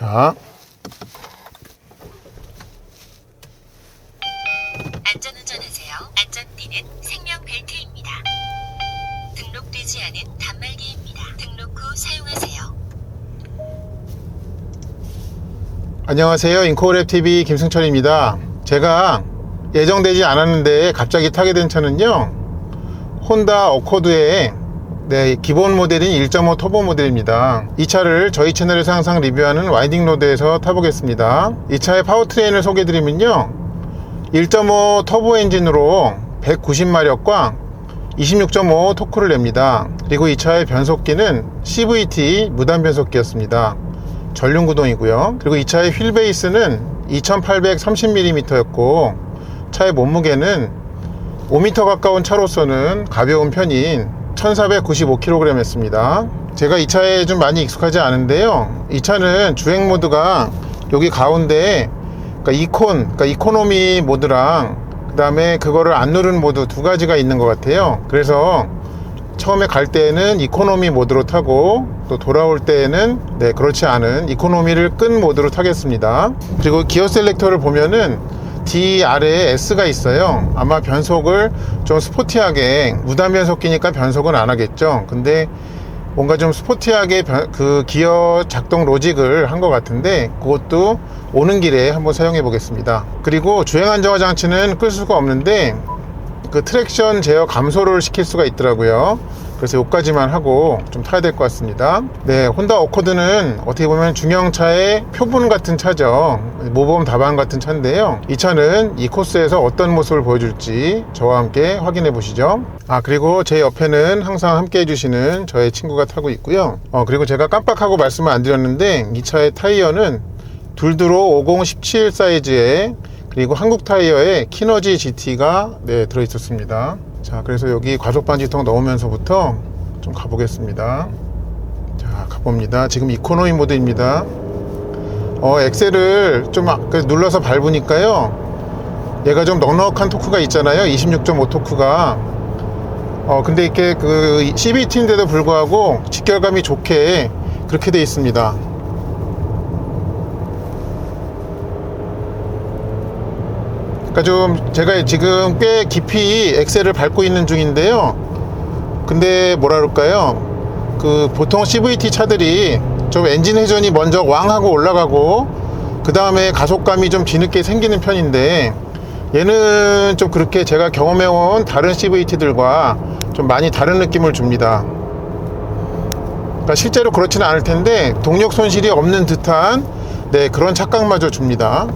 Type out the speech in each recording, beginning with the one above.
자, 안전운전하세요. 안전띠는 생명벨트입니다. 등록되지 않은 단말기입니다. 등록 후 사용하세요. 안녕하세요. 인코랩TV 김승철입니다. 제가 예정되지 않았는데 갑자기 타게 된 차는요, 혼다 어코드의 기본 모델인 1.5 터보 모델입니다. 이 차를 저희 채널에서 항상 리뷰하는 와인딩 로드에서 타보겠습니다. 이 차의 파워트레인을 소개해드리면요, 1.5 터보 엔진으로 190마력과 26.5 토크를 냅니다. 그리고 이 차의 변속기는 CVT 무단 변속기였습니다. 전륜 구동이고요. 그리고 이 차의 휠 베이스는 2830mm 였고, 차의 몸무게는 5m 가까운 차로서는 가벼운 편인 1495kg 였습니다. 제가 이 차에 좀 많이 익숙하지 않은데요, 이 차는 주행 모드가 여기 가운데 이코노미 모드랑 그 다음에 그거를 안 누른 모드 두 가지가 있는 것 같아요. 그래서 처음에 갈 때는 이코노미 모드로 타고, 또 돌아올 때에는 그렇지 않은 이코노미를 끈 모드로 타겠습니다. 그리고 기어 셀렉터를 보면은 D 아래에 S가 있어요. 아마 변속을 좀 스포티하게, 무단 변속기니까 변속은 안 하겠죠. 근데 뭔가 좀 스포티하게 그 기어 작동 로직을 한 것 같은데, 그것도 오는 길에 한번 사용해 보겠습니다. 그리고 주행 안정화 장치는 끌 수가 없는데 그 트랙션 제어 감소를 시킬 수가 있더라고요. 그래서 여기까지만 하고 좀 타야 될 것 같습니다. 혼다 어코드는 어떻게 보면 중형차의 표본 같은 차죠. 모범 답안 같은 차인데요, 이 차는 이 코스에서 어떤 모습을 보여줄지 저와 함께 확인해 보시죠. 그리고 제 옆에는 항상 함께 해주시는 저의 친구가 타고 있고요. 그리고 제가 깜빡하고 말씀을 안 드렸는데, 이 차의 타이어는 둘두로 5017 사이즈에, 그리고 한국 타이어에 키너지 GT가 들어 있었습니다. 자, 그래서 여기 과속 방지턱 넣으면서부터 좀 가보겠습니다. 자, 가봅니다. 지금 이코노미 모드입니다. 엑셀을 좀 눌러서 밟으니까요, 얘가 좀 넉넉한 토크가 있잖아요. 26.5 토크가. 근데 이렇게 그 CVT인데도 불구하고 직결감이 좋게 그렇게 돼 있습니다. 그러니까 좀 제가 지금 꽤 깊이 엑셀을 밟고 있는 중인데요, 근데 뭐라 그럴까요, 그 보통 CVT 차들이 좀 엔진 회전이 먼저 왕 하고 올라가고 그 다음에 가속감이 좀 뒤늦게 생기는 편인데, 얘는 좀 그렇게 제가 경험해온 다른 CVT들과 좀 많이 다른 느낌을 줍니다. 그러니까 실제로 그렇지는 않을 텐데 동력 손실이 없는 듯한 그런 착각마저 줍니다.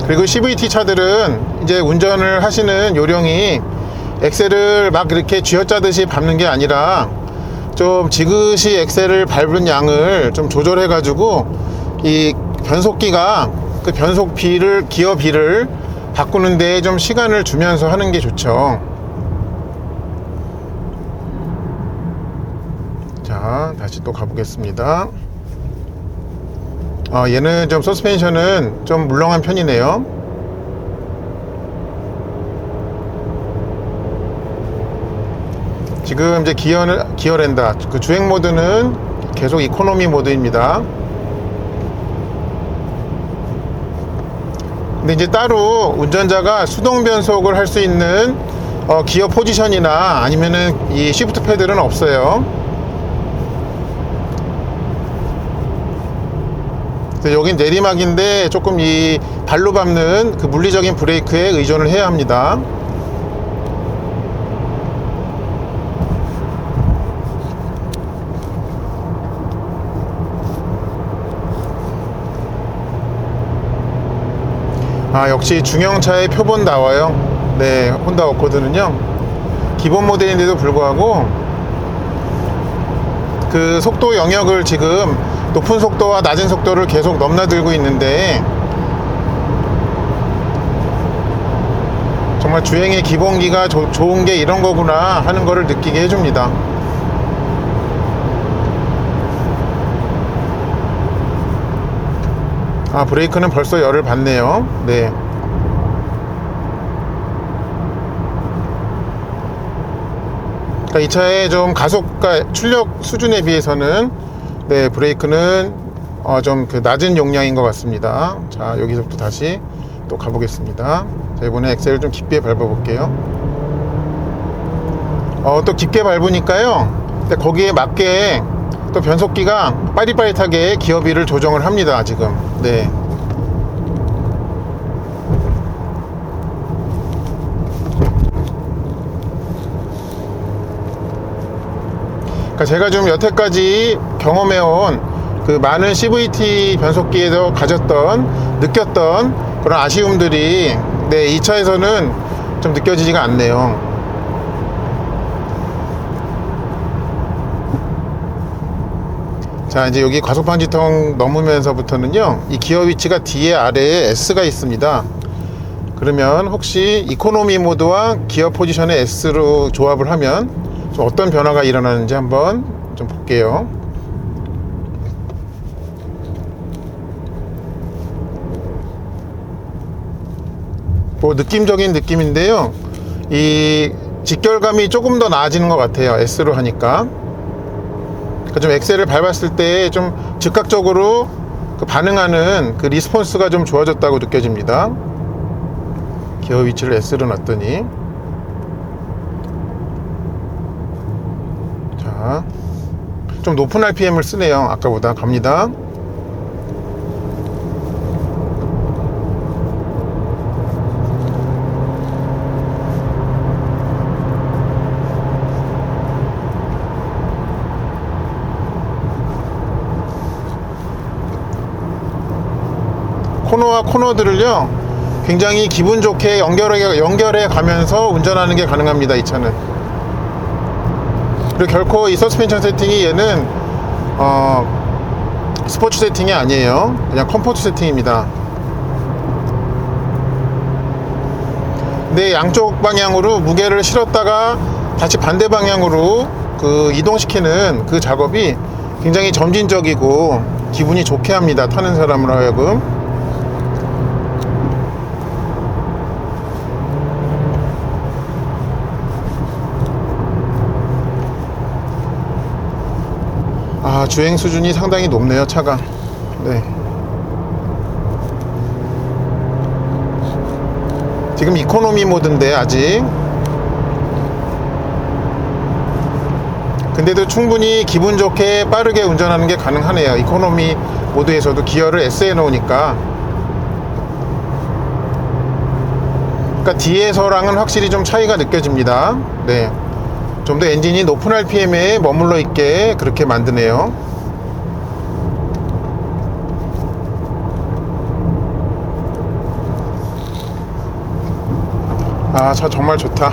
그리고 CVT 차들은 이제 운전을 하시는 요령이 엑셀을 막 이렇게 쥐어짜듯이 밟는 게 아니라 좀 지그시 엑셀을 밟은 양을 좀 조절해 가지고 이 변속기가 그 변속비를, 기어비를 바꾸는 데에 좀 시간을 주면서 하는 게 좋죠. 자, 다시 또 가보겠습니다. 얘는 좀 서스펜션은 좀 물렁한 편이네요. 지금 이제 기어 랜다, 그 주행 모드는 계속 이코노미 모드입니다. 근데 이제 따로 운전자가 수동 변속을 할 수 있는 기어 포지션이나 아니면은 이 시프트 패드는 없어요. 여긴 내리막인데 조금 이 발로 밟는 그 물리적인 브레이크에 의존을 해야 합니다. 역시 중형차의 표본 나와요. 혼다 어코드는요, 기본 모델인데도 불구하고 그 속도 영역을 지금 높은 속도와 낮은 속도를 계속 넘나들고 있는데, 정말 주행의 기본기가 좋은 게 이런 거구나 하는 거를 느끼게 해줍니다. 브레이크는 벌써 열을 받네요. 그러니까 이 차의 좀 가속과 출력 수준에 비해서는 네, 브레이크는 좀 그 낮은 용량인 것 같습니다. 자, 여기서부터 다시 또 가보겠습니다. 자, 이번에 엑셀을 좀 깊게 밟아볼게요. 또 깊게 밟으니까요, 근데 거기에 맞게 또 변속기가 빠릿빠릿하게 기어비를 조정을 합니다, 지금. 네. 그러니까 제가 좀 여태까지 경험해온 그 많은 CVT 변속기에서 느꼈던 그런 아쉬움들이 네, 이 차에서는 좀 느껴지지가 않네요. 자, 이제 여기 과속 방지턱 넘으면서부터는요, 이 기어 위치가 뒤에 아래에 S가 있습니다. 그러면 혹시 이코노미 모드와 기어 포지션의 S로 조합을 하면 좀 어떤 변화가 일어나는지 한번 좀 볼게요. 뭐 느낌적인 느낌인데요, 이 직결감이 조금 더 나아지는 것 같아요, S로 하니까. 좀 엑셀을 밟았을 때 좀 즉각적으로 그 반응하는 그 리스폰스가 좀 좋아졌다고 느껴집니다. 기어 위치를 S로 놨더니, 자, 좀 높은 RPM을 쓰네요. 아까보다. 갑니다. 코너와 코너들을요, 굉장히 기분 좋게 연결해 가면서 운전하는 게 가능합니다, 이 차는. 그리고 결코 이 서스펜션 세팅이 얘는 스포츠 세팅이 아니에요. 그냥 컴포트 세팅입니다. 근데 양쪽 방향으로 무게를 실었다가 다시 반대 방향으로 그 이동시키는 그 작업이 굉장히 점진적이고 기분이 좋게 합니다, 타는 사람으로 하여금. 주행 수준이 상당히 높네요, 차가. 네. 지금 이코노미 모드인데 아직. 근데도 충분히 기분 좋게 빠르게 운전하는 게 가능하네요. 이코노미 모드에서도 기어를 S에 놓으니까. 그러니까 뒤에서랑은 확실히 좀 차이가 느껴집니다. 네. 좀 더 엔진이 높은 RPM에 머물러 있게 그렇게 만드네요. 차 정말 좋다.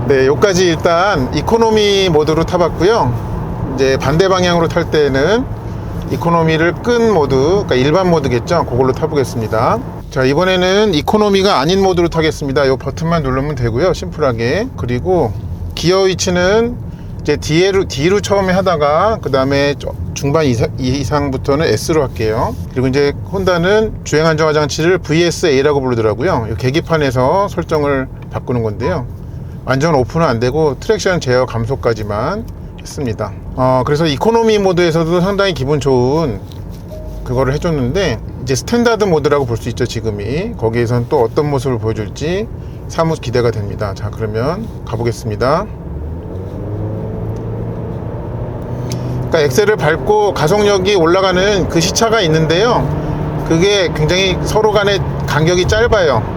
네, 여기까지 일단 이코노미 모드로 타봤고요. 이제 반대 방향으로 탈 때는 이코노미를 끈 모드, 그러니까 일반 모드겠죠, 그걸로 타보겠습니다. 자, 이번에는 이코노미가 아닌 모드로 타겠습니다. 이 버튼만 누르면 되고요, 심플하게. 그리고 기어 위치는 이제 D로 처음에 하다가 그 다음에 중반 이상부터는 S로 할게요. 그리고 이제 혼다는 주행 안정화 장치를 VSA라고 부르더라고요. 이 계기판에서 설정을 바꾸는 건데요, 완전 오픈은 안 되고 트랙션 제어 감소까지만 했습니다. 그래서 이코노미 모드에서도 상당히 기분 좋은 그거를 해줬는데, 이제 스탠다드 모드라고 볼 수 있죠, 지금이. 거기에선 또 어떤 모습을 보여줄지 사뭇 기대가 됩니다. 자, 그러면 가보겠습니다. 그러니까 엑셀을 밟고 가속력이 올라가는 그 시차가 있는데요, 그게 굉장히 서로 간의 간격이 짧아요.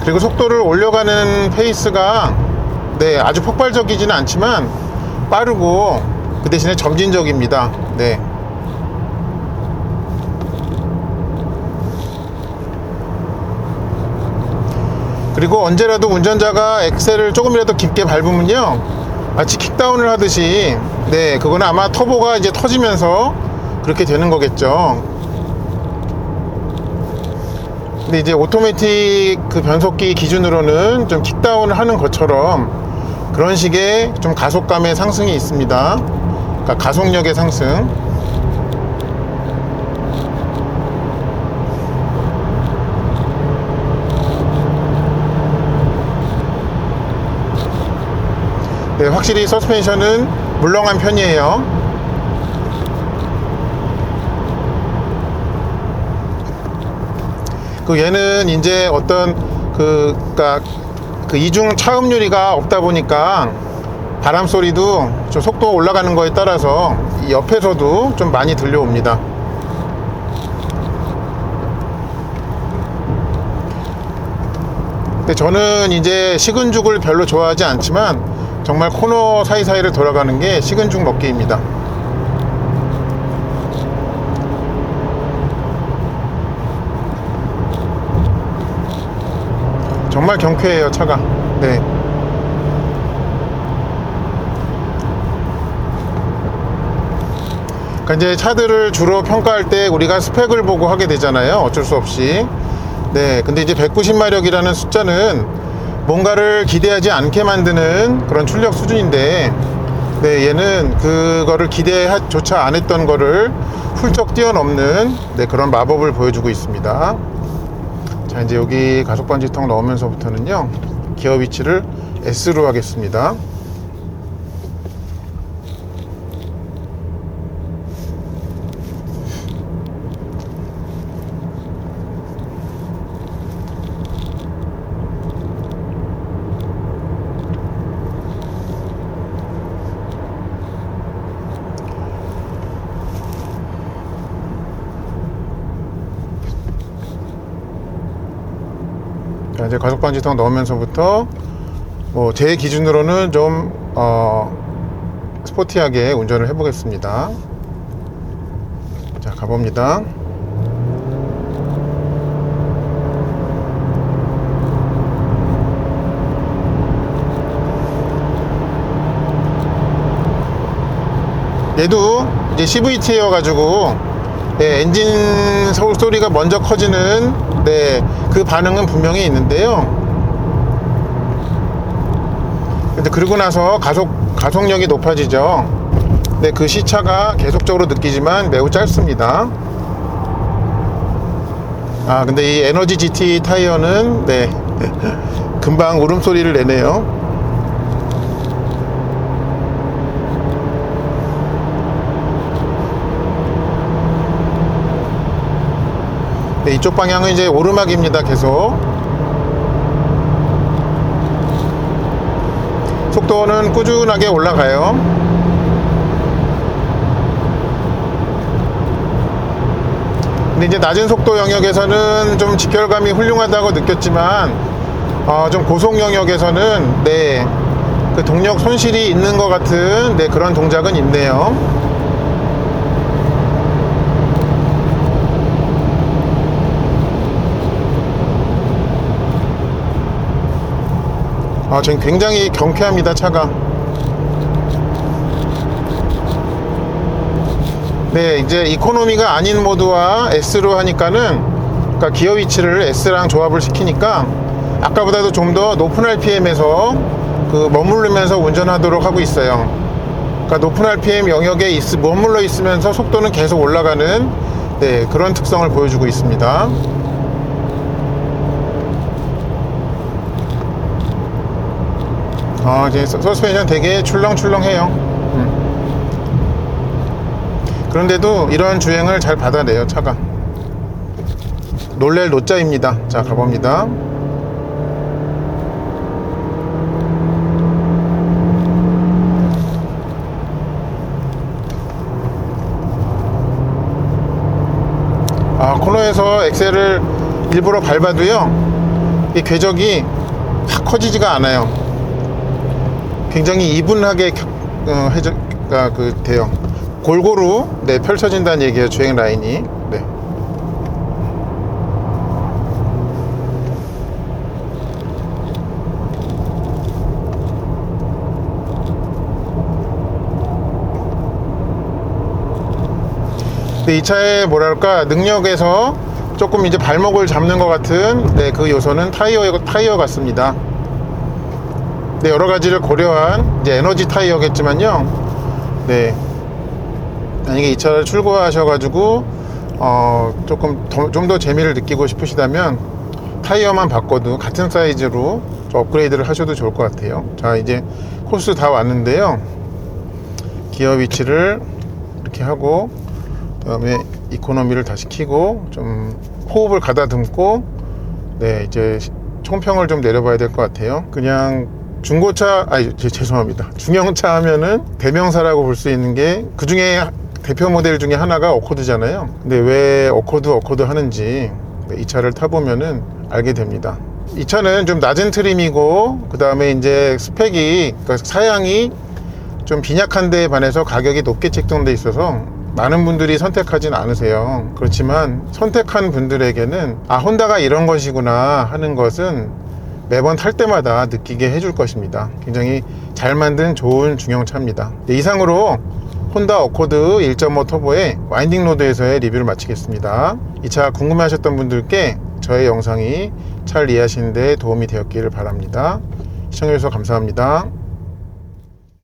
그리고 속도를 올려가는 페이스가 네, 아주 폭발적이지는 않지만 빠르고 그 대신에 점진적입니다. 네. 그리고 언제라도 운전자가 엑셀을 조금이라도 깊게 밟으면요, 마치 킥다운을 하듯이, 네, 그거는 아마 터보가 이제 터지면서 그렇게 되는 거겠죠. 근데 이제 오토매틱 그 변속기 기준으로는 좀 킥다운을 하는 것처럼 그런 식의 좀 가속감의 상승이 있습니다. 그러니까 가속력의 상승. 네, 확실히 서스펜션은 물렁한 편이에요. 그 얘는 이제 어떤 그 이중 차음유리가 없다 보니까 바람 소리도 좀 속도 올라가는 거에 따라서 이 옆에서도 좀 많이 들려옵니다. 근데 저는 이제 식은 죽을 별로 좋아하지 않지만 정말 코너 사이사이를 돌아가는 게 식은 죽 먹기입니다. 정말 경쾌해요, 차가. 네. 그러니까 이제 차들을 주로 평가할 때 우리가 스펙을 보고 하게 되잖아요. 어쩔 수 없이. 네. 근데 이제 190마력이라는 숫자는 뭔가를 기대하지 않게 만드는 그런 출력 수준인데, 네, 얘는 그거를 기대조차 안 했던 거를 훌쩍 뛰어넘는, 네, 그런 마법을 보여주고 있습니다. 자, 이제 여기 가속 방지턱 넣으면서부터는요, 기어 위치를 S로 하겠습니다. 자, 이제 가속 방지턱 넣으면서부터 뭐 제 기준으로는 좀 스포티하게 운전을 해보겠습니다. 자, 가봅니다. 얘도 이제 CVT여 가지고, 네, 엔진 소리가 먼저 커지는, 네, 그 반응은 분명히 있는데요. 근데 그러고 나서 가속력이 높아지죠. 네, 그 시차가 계속적으로 느끼지만 매우 짧습니다. 아, 근데 이 에너지 GT 타이어는, 네, 금방 울음소리를 내네요. 네, 이쪽 방향은 이제 오르막입니다. 계속 속도는 꾸준하게 올라가요. 근데 이제 낮은 속도 영역에서는 좀 직결감이 훌륭하다고 느꼈지만, 좀 고속 영역에서는, 네, 그 동력 손실이 있는 것 같은, 네, 그런 동작은 있네요. 전 굉장히 경쾌합니다, 차가. 네, 이제 이코노미가 아닌 모드와 S로 하니까는, 그러니까 기어 위치를 S랑 조합을 시키니까 아까보다도 좀 더 높은 RPM에서 그 머무르면서 운전하도록 하고 있어요. 그러니까 높은 RPM 영역에 머물러 있으면서 속도는 계속 올라가는, 네, 그런 특성을 보여주고 있습니다. 이제 서스펜션 되게 출렁출렁해요. 그런데도 이런 주행을 잘 받아내요, 차가. 놀랄 노자입니다. 자, 가봅니다. 코너에서 엑셀을 일부러 밟아도요, 이 궤적이 확 커지지가 않아요. 굉장히 이분하게 돼요. 골고루, 네, 펼쳐진다는 얘기예요, 주행 라인이. 네. 근데 이 차의 뭐랄까 능력에서 조금 이제 발목을 잡는 것 같은, 네, 그 요소는 타이어 같습니다. 네, 여러 가지를 고려한 이제 에너지 타이어겠지만요. 네, 만약에 이 차를 출고하셔가지고 조금 좀 더 재미를 느끼고 싶으시다면 타이어만 바꿔도 같은 사이즈로 좀 업그레이드를 하셔도 좋을 것 같아요. 자, 이제 코스 다 왔는데요. 기어 위치를 이렇게 하고 그다음에 이코노미를 다시 켜고 좀 호흡을 가다듬고 네, 이제 총평을 좀 내려봐야 될 것 같아요. 그냥 중고차, 죄송합니다. 중형차 하면은 대명사라고 볼 수 있는 게 그 중에 대표 모델 중에 하나가 어코드잖아요. 근데 왜 어코드 하는지 이 차를 타보면은 알게 됩니다. 이 차는 좀 낮은 트림이고 그 다음에 이제 스펙이, 그러니까 사양이 좀 빈약한 데에 반해서 가격이 높게 책정돼 있어서 많은 분들이 선택하진 않으세요. 그렇지만 선택한 분들에게는 아, 혼다가 이런 것이구나 하는 것은 매번 탈 때마다 느끼게 해줄 것입니다. 굉장히 잘 만든 좋은 중형차입니다. 네, 이상으로 혼다 어코드 1.5 터보의 와인딩 로드에서의 리뷰를 마치겠습니다. 이 차 궁금해하셨던 분들께 저의 영상이 차를 이해하시는 데 도움이 되었기를 바랍니다. 시청해주셔서 감사합니다.